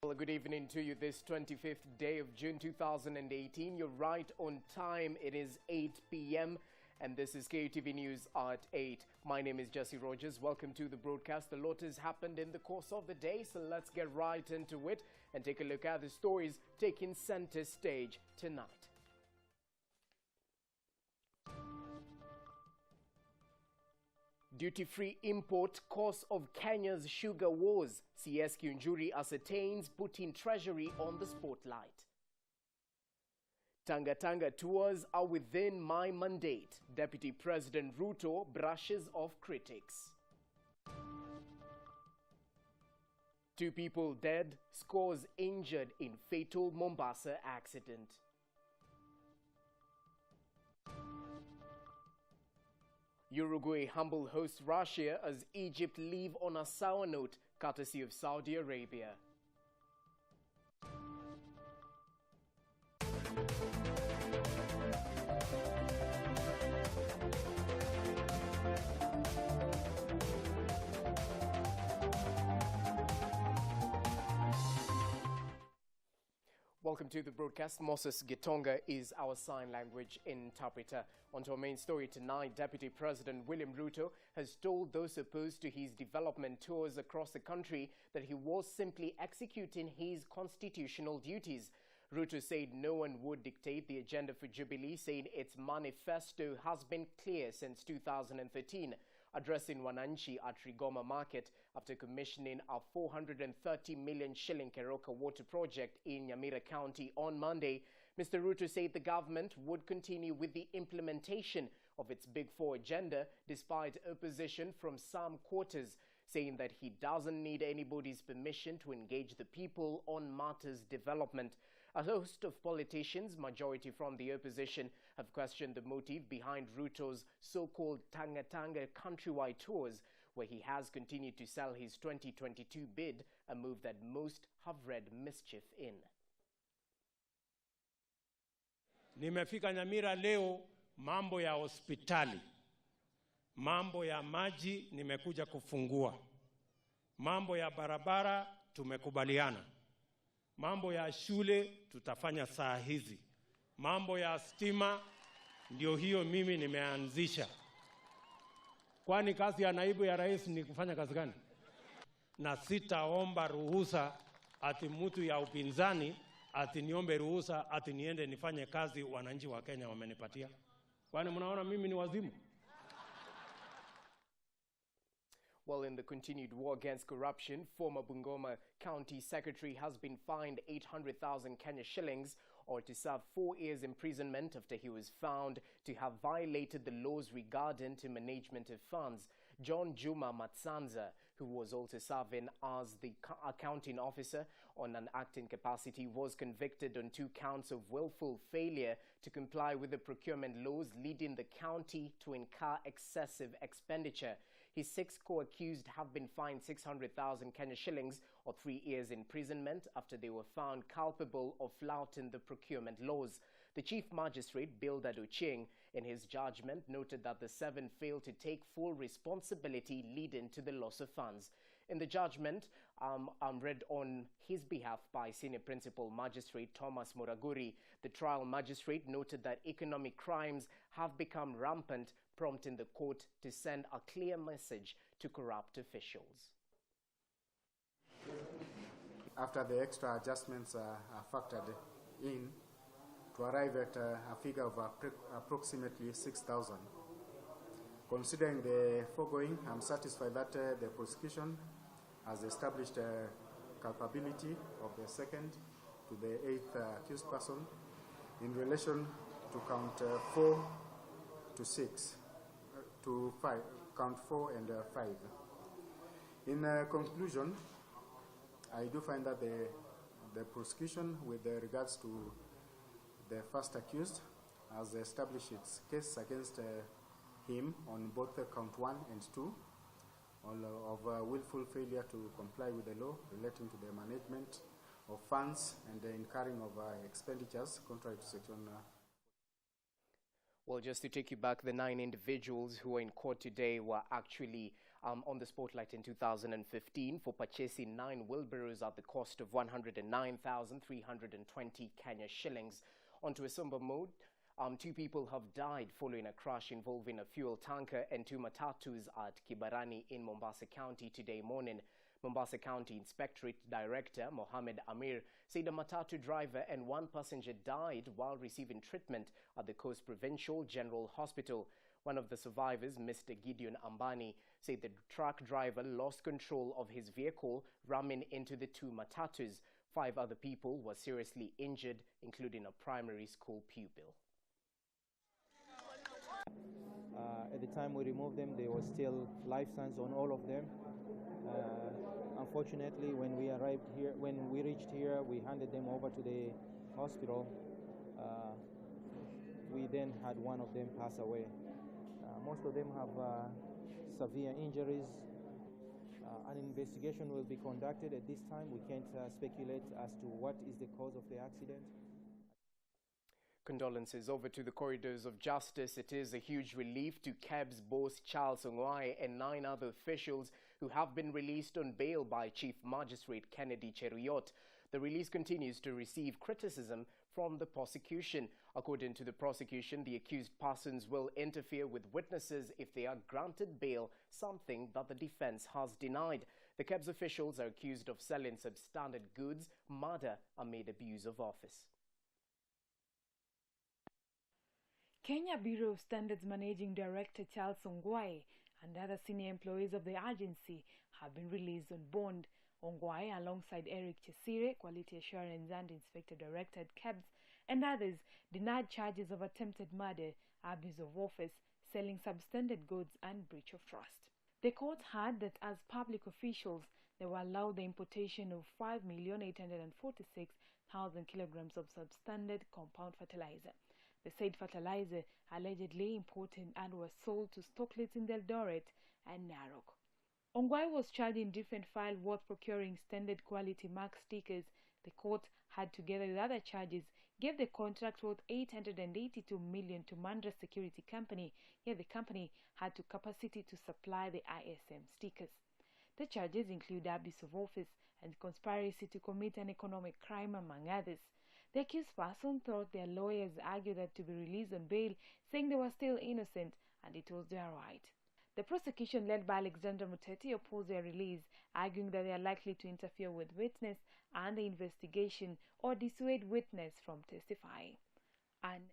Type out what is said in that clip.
Well, good evening to you this 25th day of June 2018. You're right on time. It is 8 p.m. and this is KUTV News at 8. My name is Jesse Rogers. Welcome to the broadcast. A lot has happened in the course of the day, so let's get right into it and take a look at the stories taking center stage tonight. Duty-free import cause of Kenya's sugar wars. CS Njuri ascertains putting Treasury on the spotlight. Tanga tours are within my mandate. Deputy President Ruto brushes off critics. 2 people dead, scores injured in fatal Mombasa accident. Uruguay humble hosts Russia as Egypt leave on a sour note, courtesy of Saudi Arabia. Welcome to the broadcast. Moses Gitonga is our sign language interpreter. On to our main story tonight, Deputy President William Ruto has told those opposed to his development tours across the country that he was simply executing his constitutional duties. Ruto said no one would dictate the agenda for Jubilee, saying its manifesto has been clear since 2013. Addressing Wananchi at Rigoma Market after commissioning a 430 million shilling Keroka water project in Nyamira County on Monday, Mr. Ruto said the government would continue with the implementation of its Big Four agenda despite opposition from some quarters, saying that he doesn't need anybody's permission to engage the people on matters development. A host of politicians, majority from the opposition, have questioned the motive behind Ruto's so-called Tanga countrywide tours, where he has continued to sell his 2022 bid, a move that most have read mischief in. Nimefika Nyamira leo, mambo ya hospitali, mambo ya maji nimekuja kufungua, mambo ya barabara tumekubaliana, mambo ya shule tutafanya saa hizi, mambo ya stima ndio hiyo mimi nimeanzisha. Kwani kazi ya naibu ya rais ni kufanya kazi gani? Na sitaomba ruhusa ati mtu ya upinzani ati niombe ruhusa ati niende nifanye kazi wananchi wa Kenya wamenipatia. Kwani mnaona mimi ni wazimu? Well, in the continued war against corruption, former Bungoma County Secretary has been fined 800,000 Kenya shillings or to serve 4 years imprisonment after he was found to have violated the laws regarding to management of funds. John Juma Matsanza, who was also serving as the accounting officer on an acting capacity, was convicted on 2 counts of willful failure to comply with the procurement laws, leading the county to incur excessive expenditure. His 6 co-accused have been fined 600,000 Kenya shillings or 3 years imprisonment after they were found culpable of flouting the procurement laws. The Chief Magistrate, Bildad Ochieng, in his judgment, noted that the 7 failed to take full responsibility, leading to the loss of funds. In the judgment, read on his behalf by Senior Principal Magistrate Thomas Muraguri, the trial magistrate noted that economic crimes have become rampant, prompting the court to send a clear message to corrupt officials. After the extra adjustments are factored in, to arrive at a figure of approximately 6,000. Considering the foregoing, I'm satisfied that the prosecution has established culpability of the 2nd to the 8th accused person in relation to count 4 to 6 to 5, count 4 and 5. In conclusion, I do find that the prosecution with regards to the first accused has established its case against him on both count 1 and 2 of willful failure to comply with the law relating to the management of funds and the incurring of expenditures contrary to section Well, just to take you back, the 9 individuals who were in court today were actually on the spotlight in 2015 for purchasing 9 wheelbarrows at the cost of 109,320 Kenya shillings. Onto a somber mood. 2 people have died following a crash involving a fuel tanker and 2 matatus at Kibarani in Mombasa County today morning. Mombasa County Inspectorate Director Mohammed Amir said a matatu driver and 1 passenger died while receiving treatment at the Coast Provincial General Hospital. One of the survivors, Mr. Gideon Ambani, said the truck driver lost control of his vehicle, ramming into the 2 matatus. 5 other people were seriously injured, including a primary school pupil. At the time we removed them, there were still life signs on all of them. Unfortunately, when we reached here, we handed them over to the hospital. We then had one of them pass away. Most of them have severe injuries. An investigation will be conducted. At this time, we can't speculate as to what is the cause of the accident. Condolences over to the corridors of justice. It is a huge relief to KEB's boss Charles Ongwae and 9 other officials who have been released on bail by Chief Magistrate Kennedy Cheruyot. The release continues to receive criticism from the prosecution. According to the prosecution, the accused persons will interfere with witnesses if they are granted bail, something that the defense has denied. The KEB's officials are accused of selling substandard goods, murder, amid abuse of office. Kenya Bureau of Standards Managing Director Charles Ongwae and other senior employees of the agency have been released on bond. Ongwae, alongside Eric Chesire, Quality Assurance and Inspector Director at KEBS, and others, denied charges of attempted murder, abuse of office, selling substandard goods, and breach of trust. The court heard that as public officials, they were allowed the importation of 5,846,000 kilograms of substandard compound fertilizer. The said fertilizer allegedly imported and was sold to stocklets in Eldoret and Narok. Ongwae was charged in different files worth procuring standard quality mark stickers. The court had, together with other charges, gave the contract worth 882 million to Mandra Security Company, yet the company had the capacity to supply the ISM stickers. The charges include abuse of office and conspiracy to commit an economic crime, among others. The accused person thought their lawyers argued that to be released on bail, saying they were still innocent and it was their right. The prosecution, led by Alexander Muteti, opposed their release, arguing that they are likely to interfere with witness and the investigation or dissuade witness from testifying. And